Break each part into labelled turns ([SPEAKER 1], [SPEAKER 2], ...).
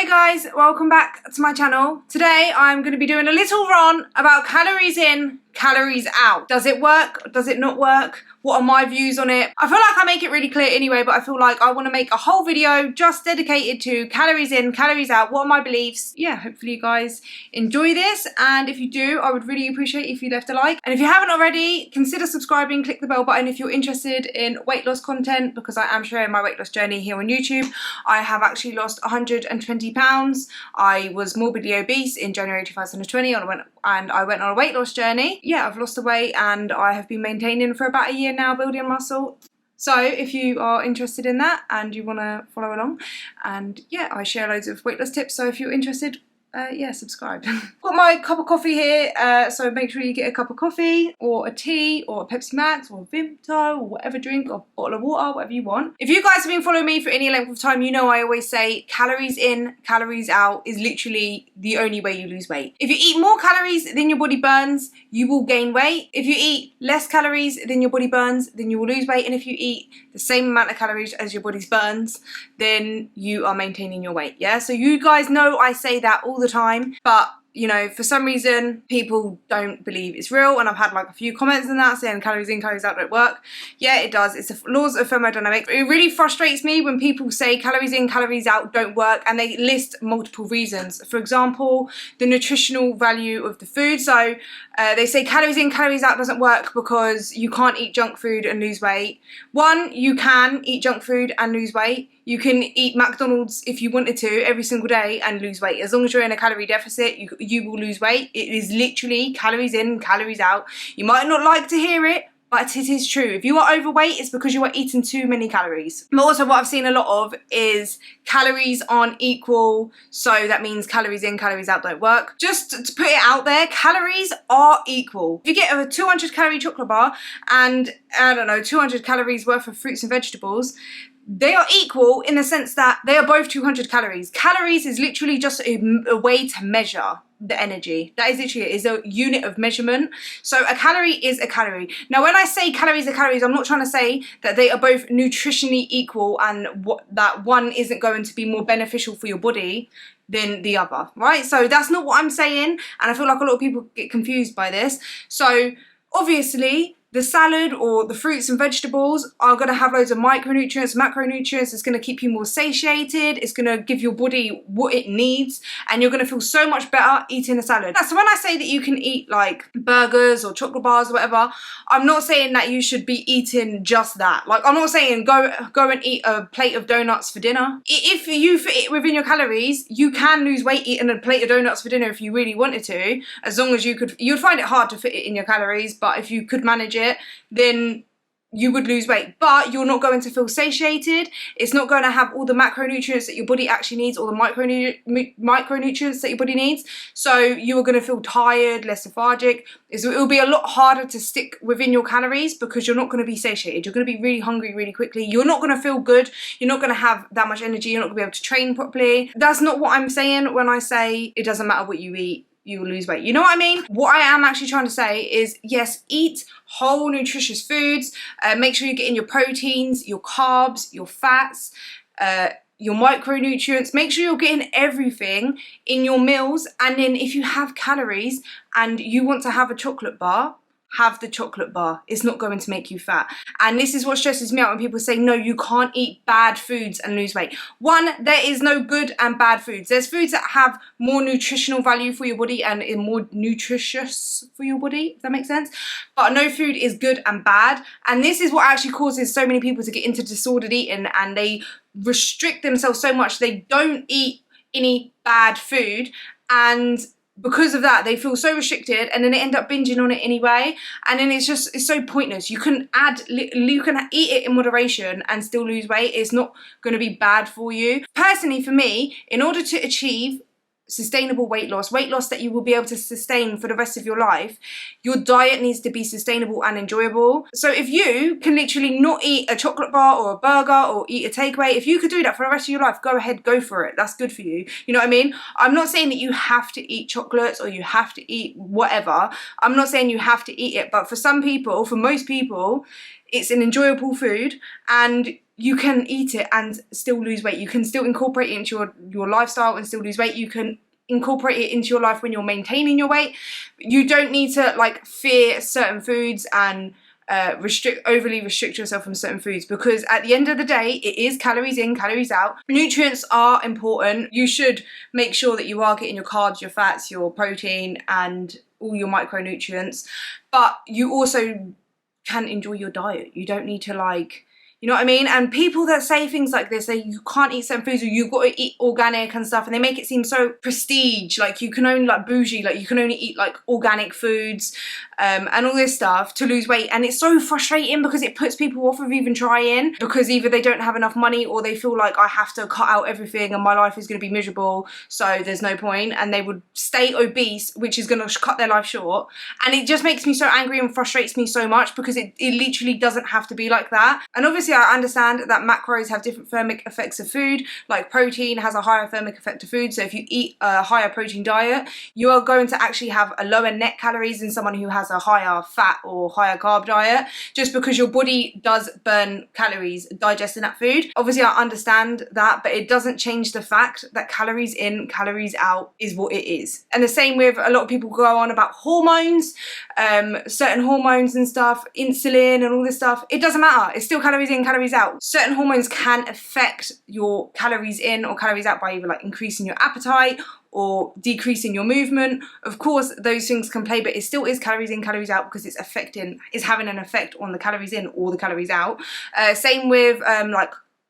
[SPEAKER 1] Hey guys, welcome back to my channel. Today I'm going to be doing a little rant about calories in, calories out. Does it work? Does it not work? What are my views on it? I feel like I make it really clear anyway, but I feel like I want to make a whole video just dedicated to calories in, calories out. What are my beliefs? Yeah, hopefully you guys enjoy this. And if you do, I would really appreciate if you left a like. And if you haven't already, consider subscribing, click the bell button if you're interested in weight loss content, because I am sharing my weight loss journey here on YouTube. I have actually lost 120 pounds. I was morbidly obese in January 2020 and I went on a weight loss journey. Yeah, I've lost the weight and I have been maintaining for about a year now, building muscle. So if you are interested in that and you want to follow along, and yeah, I share loads of weight loss tips, so if you're interested, yeah, subscribe. Got my cup of coffee here, so make sure you get a cup of coffee or a tea or a Pepsi Max or a Vimto or whatever drink, or a bottle of water, whatever you want. If you guys have been following me for any length of time, you know I always say calories in, calories out is literally the only way you lose weight. If you eat more calories than your body burns, you will gain weight. If you eat less calories than your body burns, then you will lose weight. And if you eat the same amount of calories as your body burns, then you are maintaining your weight, yeah? So you guys know I say that all the time, but you know, for some reason people don't believe it's real, and I've had like a few comments on that saying calories in, calories out don't work. Yeah, it does. It's the laws of thermodynamics. It really frustrates me when people say calories in, calories out don't work and they list multiple reasons. For example, the nutritional value of the food. So they say calories in, calories out doesn't work because you can't eat junk food and lose weight. One, you can eat junk food and lose weight. You can eat McDonald's if you wanted to every single day and lose weight. As long as you're in a calorie deficit, you will lose weight. It is literally calories in, calories out. You might not like to hear it, but it is true. If you are overweight, it's because you are eating too many calories. But also what I've seen a lot of is calories aren't equal, so that means calories in, calories out don't work. Just to put it out there, calories are equal. If you get a 200 calorie chocolate bar and, I don't know, 200 calories worth of fruits and vegetables, they are equal in the sense that they are both 200 calories. Calories is literally just a way to measure the energy. That is literally it. Is a unit of measurement. So a calorie is a calorie. Now when I say calories are calories, I'm not trying to say that they are both nutritionally equal and that one isn't going to be more beneficial for your body than the other, right? So that's not what I'm saying, and I feel like a lot of people get confused by this. So obviously the salad or the fruits and vegetables are going to have loads of micronutrients, macronutrients. It's going to keep you more satiated. It's going to give your body what it needs, and you're going to feel so much better eating a salad. So when I say that you can eat like burgers or chocolate bars or whatever, I'm not saying that you should be eating just that. Like, I'm not saying go and eat a plate of donuts for dinner. If you fit it within your calories, you can lose weight eating a plate of donuts for dinner if you really wanted to, as long as you'd find it hard to fit it in your calories, but if you could manage it, then you would lose weight, but you're not going to feel satiated. It's not going to have all the macronutrients that your body actually needs, or the micronutrients that your body needs. So you are going to feel tired, less lethargic. It will be a lot harder to stick within your calories because you're not going to be satiated. You're going to be really hungry really quickly. You're not going to feel good. You're not going to have that much energy. You're not going to be able to train properly. That's not what I'm saying when I say it doesn't matter what you eat, you will lose weight. You know what I mean? What I am actually trying to say is, yes, eat whole nutritious foods. Make sure you're getting your proteins, your carbs, your fats, your micronutrients. Make sure you're getting everything in your meals. And then if you have calories and you want to have a chocolate bar, have the chocolate bar. It's not going to make you fat. And this is what stresses me out when people say, no, you can't eat bad foods and lose weight. One, there is no good and bad foods. There's foods that have more nutritional value for your body and are more nutritious for your body, if that makes sense. But no food is good and bad. And this is what actually causes so many people to get into disordered eating, and they restrict themselves so much they don't eat any bad food, and because of that they feel so restricted, and then they end up binging on it anyway, and then it's so pointless. You can eat it in moderation and still lose weight. It's not going to be bad for you. Personally, for me, in order to achieve sustainable weight loss that you will be able to sustain for the rest of your life, your diet needs to be sustainable and enjoyable. So if you can literally not eat a chocolate bar or a burger or eat a takeaway, if you could do that for the rest of your life, go ahead, go for it. That's good for you. You know what I mean? I'm not saying that you have to eat chocolates or you have to eat whatever. I'm not saying you have to eat it, but for some people, for most people, it's an enjoyable food, and you can eat it and still lose weight. You can still incorporate it into your lifestyle and still lose weight. You can incorporate it into your life when you're maintaining your weight. You don't need to like fear certain foods and overly restrict yourself from certain foods, because at the end of the day, it is calories in, calories out. Nutrients are important. You should make sure that you are getting your carbs, your fats, your protein, and all your micronutrients, but you also can enjoy your diet. You don't need to like, you know what I mean? And people that say things like this, say you can't eat certain foods or you've got to eat organic and stuff, and they make it seem so prestige, like you can only like bougie, like you can only eat like organic foods and all this stuff to lose weight. And it's so frustrating because it puts people off of even trying, because either they don't have enough money or they feel like I have to cut out everything and my life is going to be miserable, so there's no point, and they would stay obese, which is going to cut their life short. And it just makes me so angry and frustrates me so much, because it literally doesn't have to be like that. And obviously I understand that macros have different thermic effects of food. Like protein has a higher thermic effect of food, so if you eat a higher protein diet, you are going to actually have a lower net calories than someone who has a higher fat or higher carb diet, just because your body does burn calories digesting that food. Obviously I understand that, but it doesn't change the fact that calories in, calories out is what it is. And the same with a lot of people go on about hormones, certain hormones and stuff, insulin and all this stuff. It doesn't matter, it's still calories in, calories out. Certain hormones can affect your calories in or calories out by either like increasing your appetite or decreasing your movement. Of course those things can play, but it still is calories in, calories out, because it's having an effect on the calories in or the calories out. Same with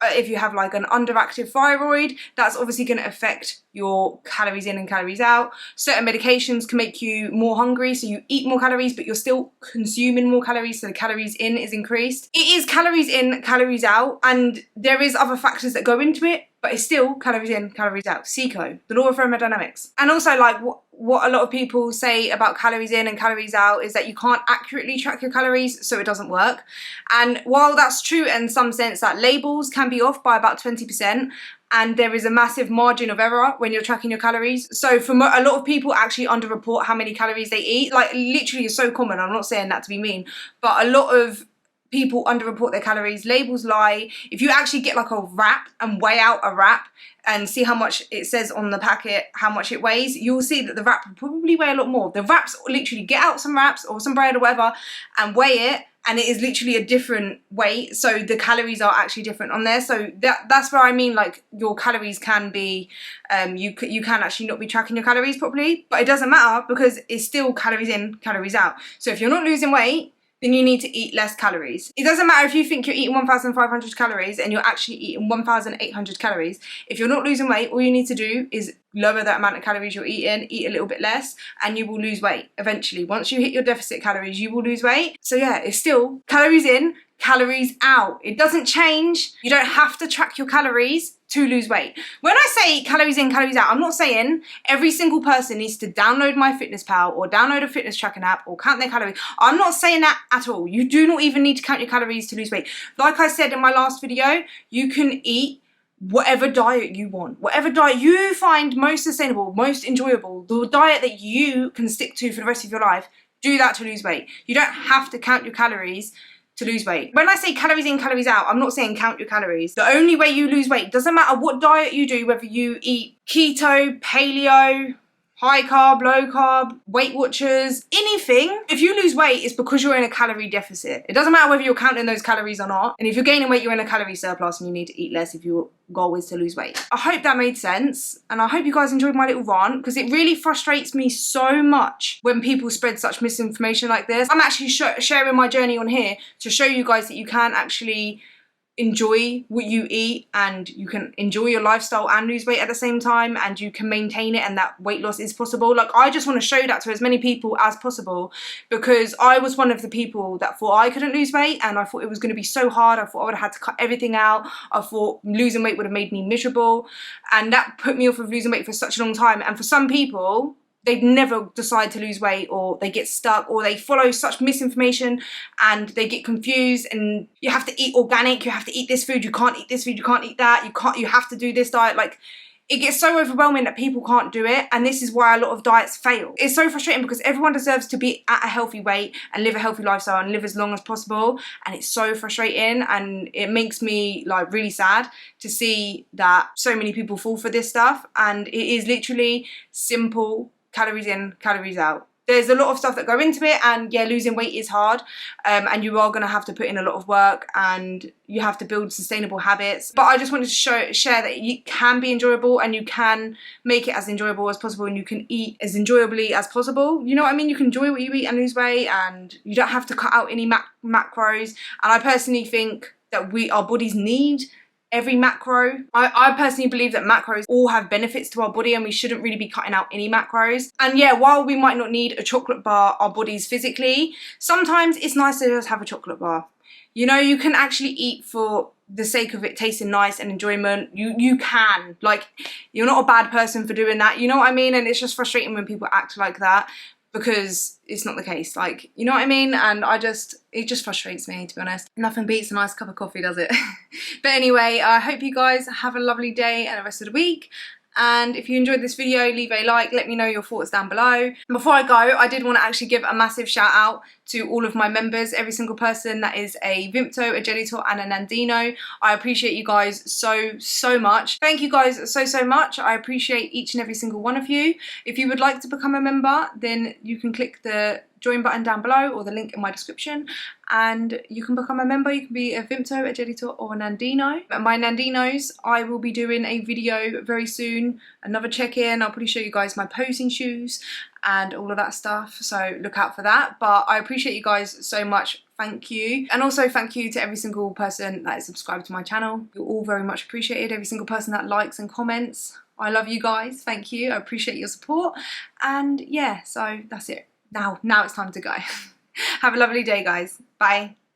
[SPEAKER 1] if you have like an underactive thyroid, that's obviously going to affect your calories in and calories out. Certain medications can make you more hungry, so you eat more calories, but you're still consuming more calories, so the calories in is increased. It is calories in, calories out, and there is other factors that go into it, but it's still calories in, calories out. CICO, the law of thermodynamics. And also like what a lot of people say about calories in and calories out is that you can't accurately track your calories, so it doesn't work. And while that's true in some sense, that labels can be off by about 20%, and there is a massive margin of error when you're tracking your calories. So for a lot of people actually underreport how many calories they eat. Like literally is so common. I'm not saying that to be mean, but a lot of people underreport their calories. Labels lie. If you actually get like a wrap and weigh out a wrap and see how much it says on the packet, how much it weighs, you'll see that the wrap will probably weigh a lot more. The wraps, literally get out some wraps or some bread or whatever and weigh it, and it is literally a different weight, so the calories are actually different on there. So that's where I mean, like, your calories can be, you can actually not be tracking your calories properly, but it doesn't matter because it's still calories in, calories out. So if you're not losing weight, then you need to eat less calories. It doesn't matter if you think you're eating 1,500 calories and you're actually eating 1,800 calories. If you're not losing weight, all you need to do is lower the amount of calories you're eating, eat a little bit less, and you will lose weight eventually. Once you hit your deficit calories, you will lose weight. So yeah, it's still calories in, calories out. It doesn't change. You don't have to track your calories to lose weight. When I say calories in, calories out, I'm not saying every single person needs to download MyFitnessPal or download a fitness tracking app or count their calories. I'm not saying that at all. You do not even need to count your calories to lose weight. Like I said in my last video, you can eat whatever diet you want, whatever diet you find most sustainable, most enjoyable, the diet that you can stick to for the rest of your life, do that to lose weight. You don't have to count your calories to lose weight. When I say calories in, calories out, I'm not saying count your calories. The only way you lose weight, doesn't matter what diet you do, whether you eat keto, paleo, high carb, low carb, Weight Watchers, anything. If you lose weight, it's because you're in a calorie deficit. It doesn't matter whether you're counting those calories or not. And if you're gaining weight, you're in a calorie surplus and you need to eat less if your goal is to lose weight. I hope that made sense. And I hope you guys enjoyed my little rant, because it really frustrates me so much when people spread such misinformation like this. I'm actually sharing my journey on here to show you guys that you can actually enjoy what you eat, and you can enjoy your lifestyle and lose weight at the same time, and you can maintain it, and that weight loss is possible. Like, I just want to show that to as many people as possible, because I was one of the people that thought I couldn't lose weight, and I thought it was going to be so hard. I thought I would have had to cut everything out. I thought losing weight would have made me miserable, and that put me off of losing weight for such a long time. And for some people, they'd never decide to lose weight, or they get stuck, or they follow such misinformation and they get confused, and you have to eat organic, you have to eat this food, you can't eat this food, you can't eat that, you have to do this diet. Like, it gets so overwhelming that people can't do it, and this is why a lot of diets fail. It's so frustrating because everyone deserves to be at a healthy weight and live a healthy lifestyle and live as long as possible, and it's so frustrating, and it makes me like really sad to see that so many people fall for this stuff. And it is literally simple: calories in, calories out. There's a lot of stuff that go into it, and yeah, losing weight is hard, and you are going to have to put in a lot of work, and you have to build sustainable habits. But I just wanted to share that it can be enjoyable, and you can make it as enjoyable as possible, and you can eat as enjoyably as possible. You know what I mean? You can enjoy what you eat and lose weight, and you don't have to cut out any macros. And I personally think that our bodies need every macro. I personally believe that macros all have benefits to our body, and we shouldn't really be cutting out any macros. And yeah, while we might not need a chocolate bar, our bodies physically, sometimes it's nice to just have a chocolate bar. You know, you can actually eat for the sake of it tasting nice and enjoyment. You can, like, you're not a bad person for doing that, you know what I mean? And it's just frustrating when people act like that, because it's not the case, like, you know what I mean? And it just frustrates me, to be honest. Nothing beats a nice cup of coffee, does it? But anyway, I hope you guys have a lovely day and the rest of the week. And if you enjoyed this video, leave a like, let me know your thoughts down below. Before I go, I did want to actually give a massive shout out to all of my members, every single person that is a Vimto, a Genitor and a Nandino. I appreciate you guys so much. Thank you guys so much. I appreciate each and every single one of you. If you would like to become a member, then you can click the join button down below or the link in my description, and you can become a member. You can be a Vimto, a Genitor or a Nandino. My Nandinos, I will be doing a video very soon, another check-in. I'll probably show you guys my posing shoes and all of that stuff, so look out for that. But I appreciate you guys so much. Thank you. And also thank you to every single person that is subscribed to my channel. You're all very much appreciated. Every single person that likes and comments, I love you guys. Thank you. I appreciate your support. And yeah, so that's it. Now it's time to go. Have a lovely day, guys. Bye.